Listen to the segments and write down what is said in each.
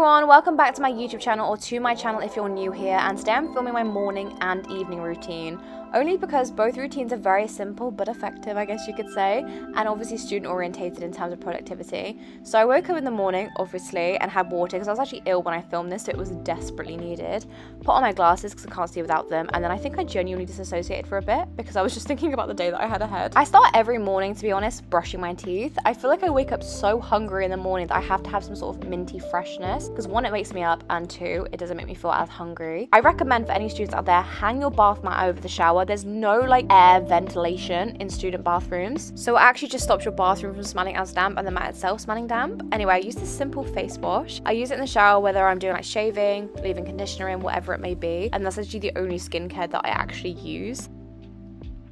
everyone, welcome back to my YouTube channel, or to my channel if you're new here, and today I'm filming my morning and evening routine, only because both routines are very simple but effective, I guess you could say, and obviously student orientated in terms of productivity. So I woke up in the morning, obviously, and had water because I was actually ill when I filmed this, so it was desperately needed. Put on my glasses because I can't see without them, and then I think I genuinely disassociated for a bit because I was just thinking about the day that I had ahead. I start every morning, to be honest, brushing my teeth. I feel like I wake up so hungry in the morning that I have to have some sort of minty freshness, because one, it wakes me up, and two, it doesn't make me feel as hungry. I recommend for any students out there, hang your bath mat over the shower. There's no air ventilation in student bathrooms, so it actually just stops your bathroom from smelling as damp and the mat itself smelling damp. Anyway, I use this simple face wash. I use it in the shower whether I'm doing shaving, leaving conditioner in, whatever it may be, and that's actually the only skincare that I actually use.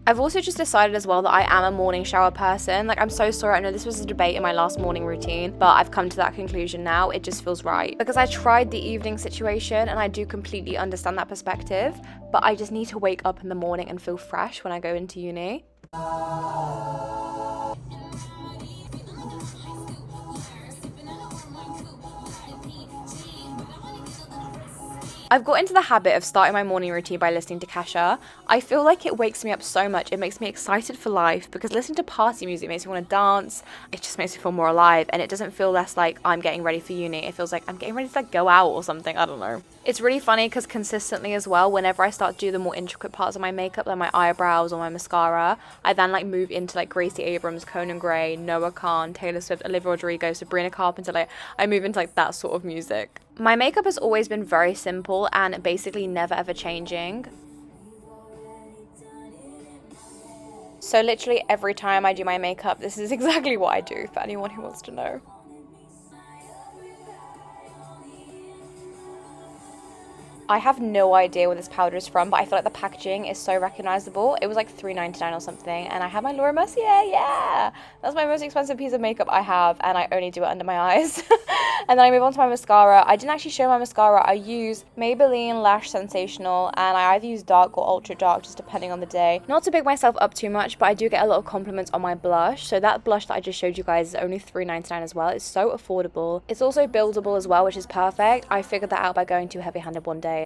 I've also just decided as well that I am a morning shower person. I'm so sorry, I know this was a debate in my last morning routine, but I've come to that conclusion now. It just feels right. Because I tried the evening situation and I do completely understand that perspective, but I just need to wake up in the morning and feel fresh when I go into uni. I've got into the habit of starting my morning routine by listening to Kesha. I feel like it wakes me up so much. It makes me excited for life because listening to party music makes me want to dance. It just makes me feel more alive, and it doesn't feel less like I'm getting ready for uni. It feels like I'm getting ready to go out or something. I don't know. It's really funny because consistently as well, whenever I start to do the more intricate parts of my makeup, like my eyebrows or my mascara, I then move into Gracie Abrams, Conan Gray, Noah Khan, Taylor Swift, Olivia Rodrigo, Sabrina Carpenter. I move into that sort of music. My makeup has always been very simple and basically never ever changing. So literally every time I do my makeup, this is exactly what I do, for anyone who wants to know. I have no idea where this powder is from, but I feel like the packaging is so recognizable. It was $3.99 or something, and I have my Laura Mercier, yeah! That's my most expensive piece of makeup I have, and I only do it under my eyes. And then I move on to my mascara. I didn't actually show my mascara. I use Maybelline Lash Sensational, and I either use dark or ultra dark, just depending on the day. Not to big myself up too much, but I do get a lot of compliments on my blush. So that blush that I just showed you guys is only $3.99 as well. It's so affordable. It's also buildable as well, which is perfect. I figured that out by going too heavy-handed one day.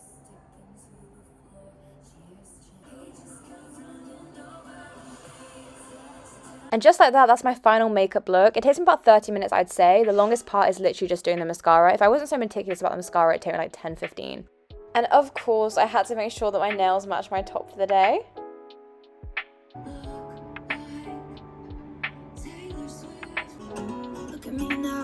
And just like that, that's my final makeup look. It takes me about 30 minutes, I'd say. The longest part is literally just doing the mascara. If I wasn't so meticulous about the mascara, it'd take me 10-15. And of course, I had to make sure that my nails match my top for the day. Look at me now.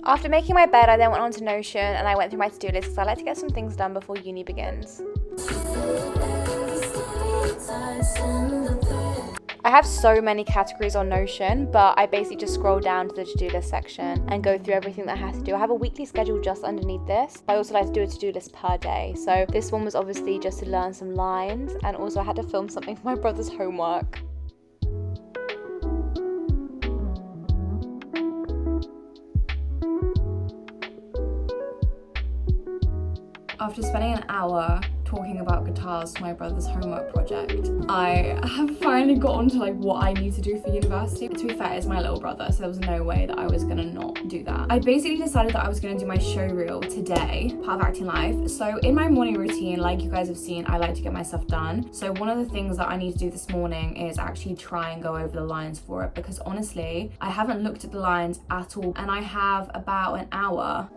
After making my bed, I then went on to Notion and I went through my to-do list because I like to get some things done before uni begins. I have so many categories on Notion, but I basically just scroll down to the to-do list section and go through everything that I have to do. I have a weekly schedule just underneath this. I also like to do a to-do list per day. So this one was obviously just to learn some lines, and also I had to film something for my brother's homework. After spending an hour talking about guitars for my brother's homework project, I have finally got on to what I need to do for university. To be fair, it's my little brother, so there was no way that I was gonna not do that. I basically decided that I was gonna do my show reel today, part of Acting Life. So in my morning routine, like you guys have seen, I like to get my stuff done. So one of the things that I need to do this morning is actually try and go over the lines for it, because honestly, I haven't looked at the lines at all, and I have about an hour.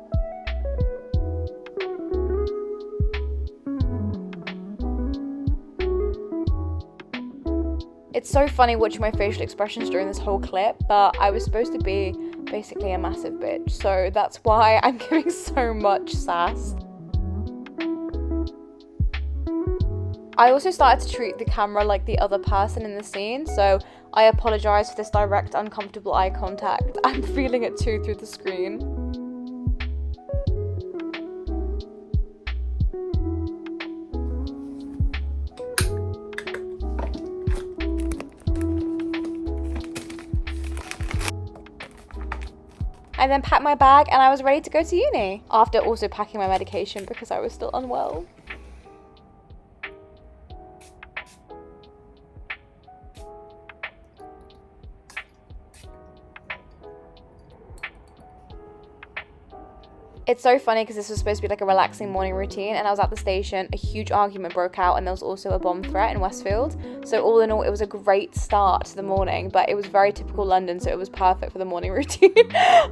It's so funny watching my facial expressions during this whole clip, but I was supposed to be basically a massive bitch, so that's why I'm giving so much sass. I also started to treat the camera like the other person in the scene, so I apologise for this direct, uncomfortable eye contact. I'm feeling it too through the screen. I then packed my bag and I was ready to go to uni, after also packing my medication because I was still unwell. It's so funny because this was supposed to be like a relaxing morning routine, and I was at the station, a huge argument broke out, and there was also a bomb threat in Westfield. So all in all, it was a great start to the morning, but it was very typical London, so it was perfect for the morning routine.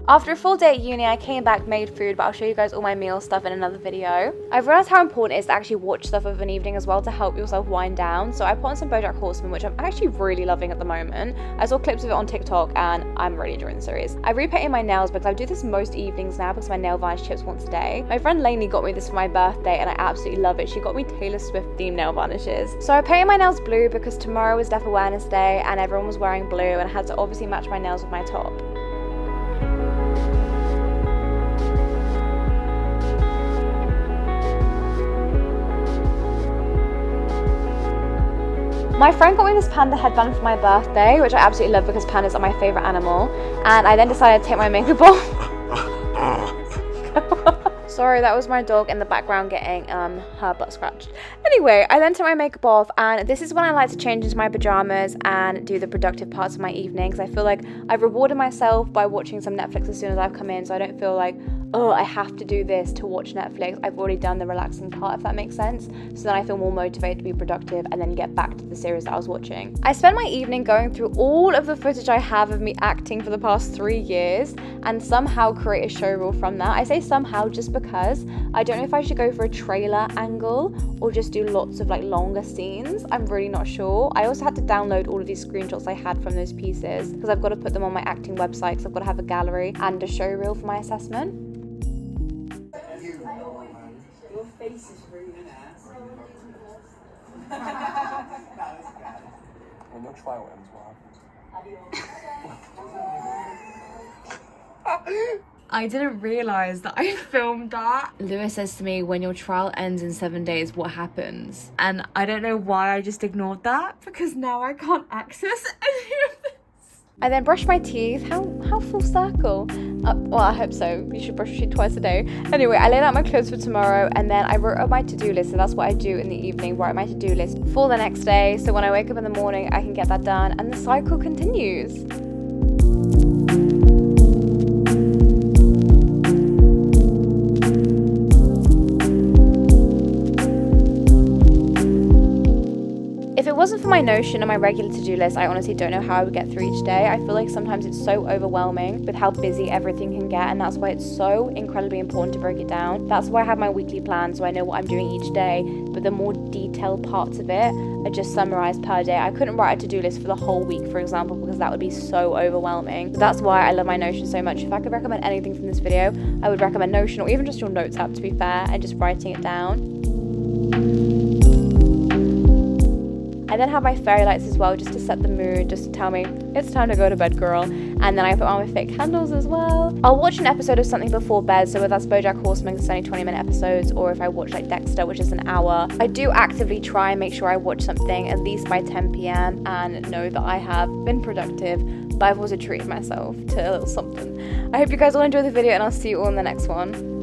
After a full day at uni, I came back, made food, but I'll show you guys all my meal stuff in another video. I've realised how important it is to actually watch stuff of an evening as well to help yourself wind down. So I put on some BoJack Horseman, which I'm actually really loving at the moment. I saw clips of it on TikTok and I'm really enjoying the series. I repainted my nails because I do this most evenings now because my nail varnish chips once a day. My friend Lainey got me this for my birthday and I absolutely love it. She got me Taylor Swift themed nail varnishes. So I painted my nails blue because tomorrow was Deaf Awareness Day and everyone was wearing blue, and I had to obviously match my nails with my top. My friend got me this panda headband for my birthday, which I absolutely love because pandas are my favourite animal, and I then decided to take my makeup off. Sorry, that was my dog in the background getting her butt scratched. Anyway, I then took my makeup off, and this is when I like to change into my pajamas and do the productive parts of my evening, because I feel like I've rewarded myself by watching some Netflix as soon as I've come in, so I don't feel like, oh, I have to do this to watch Netflix. I've already done the relaxing part, if that makes sense. So then I feel more motivated to be productive and then get back to the series that I was watching. I spent my evening going through all of the footage I have of me acting for the past 3 years and somehow create a show reel from that. I say somehow just because I don't know if I should go for a trailer angle or just do lots of like longer scenes. I'm really not sure. I also had to download all of these screenshots I had from those pieces because I've got to put them on my acting website because I've got to have a gallery and a show reel for my assessment. Your face is really nice. When your trial ends, what happens? I didn't realise that I filmed that. Lewis says to me, when your trial ends in 7 days, what happens? And I don't know why I just ignored that, because now I can't access any of this. I then brushed my teeth. How full circle? Well, I hope so. You should brush your teeth twice a day. Anyway, I laid out my clothes for tomorrow and then I wrote up my to-do list. So that's what I do in the evening, write my to-do list for the next day. So when I wake up in the morning, I can get that done and the cycle continues. If it wasn't for my Notion and my regular to-do list, I honestly don't know how I would get through each day. I feel like sometimes it's so overwhelming with how busy everything can get, and that's why it's so incredibly important to break it down. That's why I have my weekly plan, so I know what I'm doing each day, but the more detailed parts of it are just summarized per day. I couldn't write a to-do list for the whole week, for example, because that would be so overwhelming. So that's why I love my Notion so much. If I could recommend anything from this video, I would recommend Notion, or even just your notes app, to be fair, and just writing it down. I then have my fairy lights as well, just to set the mood, just to tell me it's time to go to bed, girl. And then I put on my fake candles as well. I'll watch an episode of something before bed, so whether that's BoJack Horseman, it's only 20-minute episodes, or if I watch like Dexter, which is an hour. I do actively try and make sure I watch something at least by 10 p.m. and know that I have been productive, but I've also treated myself to a little something. I hope you guys all enjoy the video and I'll see you all in the next one.